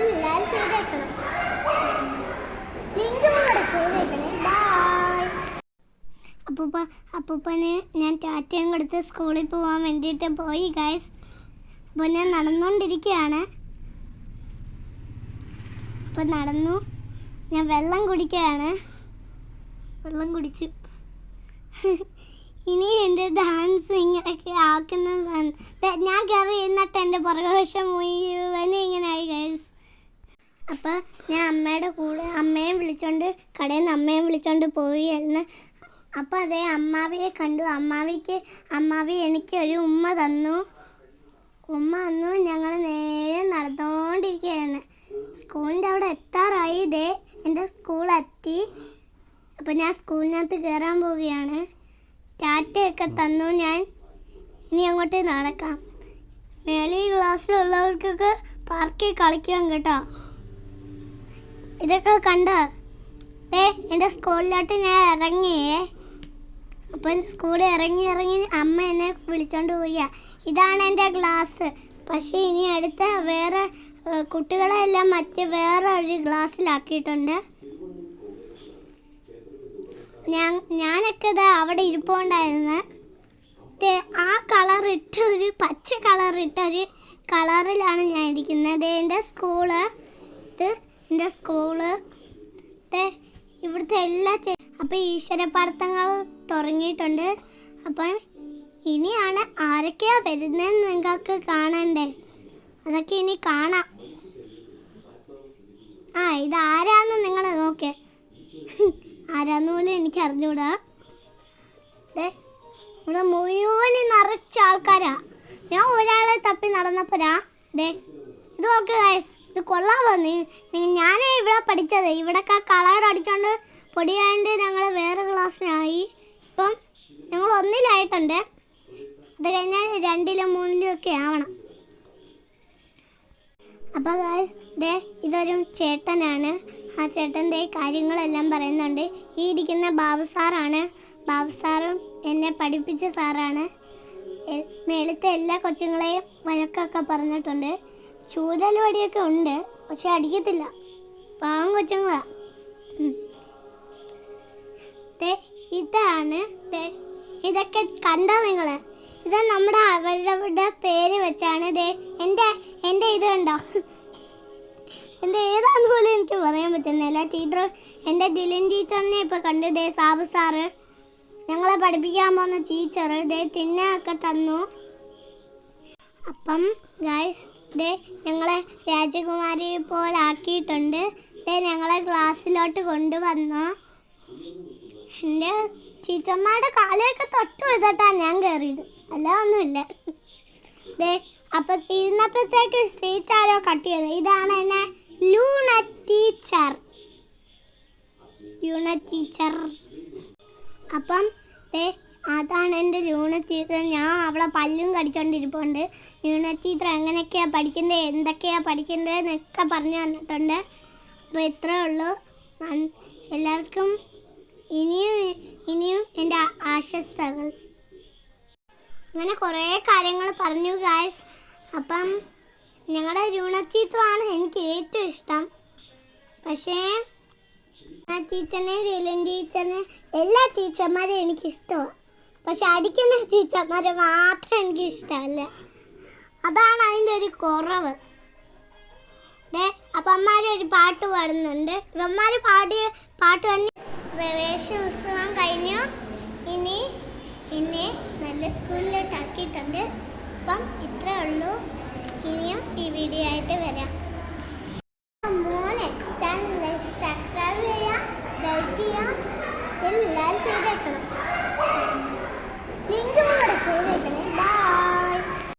എല്ലാം ചെയ്തേക്കണം. ലിങ്ക് കൂടെ ചെയ്തേക്കണേ. ബൈ. അപ്പൂപ്പന് ഞാൻ ടാറ്റയും കൊടുത്ത് സ്കൂളിൽ പോകാൻ വേണ്ടിയിട്ട് പോയി ഗൈസ്. അപ്പോൾ ഞാൻ നടന്നുകൊണ്ടിരിക്കുകയാണ്. അപ്പോൾ നടന്നു. ഞാൻ വെള്ളം കുടിക്കുകയാണ്. വെള്ളം കുടിച്ചു. ഇനി എൻ്റെ ഡാൻസ് ഇങ്ങനെയൊക്കെ ആക്കുന്നതാണ്. ഞാൻ കയറി എന്നിട്ട് എൻ്റെ പുറകുവശം മുഴുവനും ഇങ്ങനെ ആയി ഗൈസ്. അപ്പോൾ ഞാൻ അമ്മയുടെ കൂടെ അമ്മയും വിളിച്ചോണ്ട് കടയിൽ നിന്ന് അമ്മയും വിളിച്ചോണ്ട് പോയി എന്ന്. അപ്പോൾ അതേ അമ്മാവിയെ കണ്ടു. അമ്മാവി എനിക്ക് ഒരു ഉമ്മ തന്നു. ഞങ്ങൾ നേരെ നടന്നുകൊണ്ടിരിക്കുകയാണ്. സ്കൂളിൻ്റെ അവിടെ എത്താറായി. എൻ്റെ സ്കൂളെത്തി. അപ്പോൾ ഞാൻ സ്കൂളിനകത്ത് കയറാൻ പോവുകയാണ്. ടാറ്റയൊക്കെ തന്നു. ഞാൻ ഇനി അങ്ങോട്ട് നടക്കാം. മേളിൽ ക്ലാസ്സിലുള്ളവർക്കൊക്കെ പാർക്കിൽ കളിക്കാം കേട്ടോ. ഇതൊക്കെ കണ്ടോ? എൻ്റെ സ്കൂളിലോട്ട് ഞാൻ ഇറങ്ങിയേ. അപ്പം സ്കൂളിൽ ഇറങ്ങി അമ്മ എന്നെ വിളിച്ചോണ്ട് പോവുക. ഇതാണ് എൻ്റെ ക്ലാസ്. പക്ഷേ ഇനി അടുത്ത വേറെ കുട്ടികളെല്ലാം വേറെ ഒരു ക്ലാസ്സിലാക്കിയിട്ടുണ്ട്. ഞാനൊക്കെ അവിടെ ഇരിപ്പുണ്ടായിരുന്നു. ആ ഒരു പച്ച കളറിട്ട ഒരു കളറിലാണ് ഞാൻ ഇരിക്കുന്നത്. എൻ്റെ സ്കൂള് ഇവിടുത്തെ എല്ലാ അപ്പം ഈശ്വരപ്രാർത്ഥനകൾ തുടങ്ങിയിട്ടുണ്ട്. അപ്പം ഇനിയാണ് ആരൊക്കെയാ വരുന്നതെന്ന് നിങ്ങൾക്ക് കാണണ്ടേ? അതൊക്കെ ഇനി കാണാം. ഇതാരാന്ന് നിങ്ങൾ നോക്കേ. ആരാന്ന് പോലും എനിക്ക് അറിഞ്ഞൂടാ. ഇവിടെ മുഴുവനും നിറച്ച ആൾക്കാരാ. ഞാൻ ഒരാളെ തപ്പി നടന്നപ്പോഴാ ഇത് നോക്ക് ഗൈസ്. ഇത് കൊള്ളാമോ? ഞാനേ ഇവിടെ പഠിച്ചത്. ഇവിടെയൊക്കെ കളർ അടിച്ചോണ്ട് പൊടിയായിട്ട് ഞങ്ങൾ വേറെ ക്ലാസ്സിലായി. ഇപ്പം ഞങ്ങൾ 1-ലായിട്ടുണ്ട്. അത് കഴിഞ്ഞാൽ 2-ലും 3-ലും ഒക്കെ ആവണം. അപ്പോൾ ഗൈസ് ഇതൊരു ചേട്ടനാണ്. ആ ചേട്ടൻ്റെ കാര്യങ്ങളെല്ലാം പറയുന്നുണ്ട്. ഈ ഇരിക്കുന്ന ബാബു സാറാണ്. ബാബു സാറും എന്നെ പഠിപ്പിച്ച സാറാണ്. മേളത്തെ എല്ലാ കൊച്ചുങ്ങളെയും വഴക്കൊക്കെ പറഞ്ഞിട്ടുണ്ട്. ചൂരൽ വടിയൊക്കെ ഉണ്ട്, പക്ഷെ അടിക്കത്തില്ല. പാവം കൊച്ചുങ്ങളാ. ഇതാണ് ഇതൊക്കെ കണ്ടോ നിങ്ങൾ? ഇത് അവരുടെ പേര് വെച്ചാണ്. എൻ്റെ ഇത് കണ്ടോ? എൻ്റെ ഏതാന്ന് പോലും എനിക്ക് പറയാൻ പറ്റുന്നില്ല. ടീച്ചർ എൻ്റെ ദിലിൻ ടീച്ചറിനെ ഇപ്പോൾ കണ്ടു. സാബു സാറ് ഞങ്ങളെ പഠിപ്പിക്കാൻ പോകുന്ന ടീച്ചർ തിന്നൊക്കെ തന്നു. അപ്പം ഗൈസ് ഞങ്ങളെ രാജകുമാരി പോലെ ആക്കിയിട്ടുണ്ട്. ഞങ്ങളെ ക്ലാസ്സിലോട്ട് കൊണ്ടുവന്നു. എൻ്റെ ടീച്ചർമാരുടെ കാലയൊക്കെ തൊട്ട് വെച്ചിട്ടാണ് ഞാൻ കയറിയത്. അല്ല ഒന്നുമില്ല. അപ്പം ഇരുന്നപ്പോഴത്തേക്ക് സീറ്റ് ആരോ കട്ട് ചെയ്തത്. ഇതാണ് എന്നെ ലൂണ ടീച്ചർ. അപ്പം അതാണ് എൻ്റെ ലൂണ ടീച്ചർ. ഞാൻ അവളെ പല്ലും കടിച്ചോണ്ടിരിപ്പുണ്ട്. ലൂണ ടീച്ചർ എങ്ങനെയൊക്കെയാണ് പഠിക്കേണ്ടത്, എന്തൊക്കെയാണ് പഠിക്കേണ്ടത് എന്നൊക്കെ പറഞ്ഞു തന്നിട്ടുണ്ട്. അപ്പോൾ ഇത്രയേ ഉള്ളൂ. എല്ലാവർക്കും ഇനിയും എൻ്റെ ആശംസകൾ. അങ്ങനെ കുറേ കാര്യങ്ങൾ പറഞ്ഞു ഗായ്സ്. അപ്പം ഞങ്ങളുടെ ലൂണ ടീച്ചറാണ് എനിക്ക് ഏറ്റവും ഇഷ്ടം. പക്ഷേ ടീച്ചറിനെ ദിലിൻ ടീച്ചറിനെ എല്ലാ ടീച്ചർമാരെയും എനിക്കിഷ്ടമാണ്. പക്ഷെ അടിക്കുന്ന ടീച്ചർമാരെ മാത്രം എനിക്ക് ഇഷ്ടമല്ല. അതാണ് അതിൻ്റെ ഒരു കുറവ്. അപ്പം അമ്മമാരൊരു പാട്ട് പാടുന്നുണ്ട്. ഇവന്മാർ പാടിയ പാട്ട് തന്നെ. പ്രവേശനോത്സവം കഴിഞ്ഞു. ഇനി എന്നെ നല്ല സ്കൂളിലോട്ട് ആക്കിയിട്ടുണ്ട്.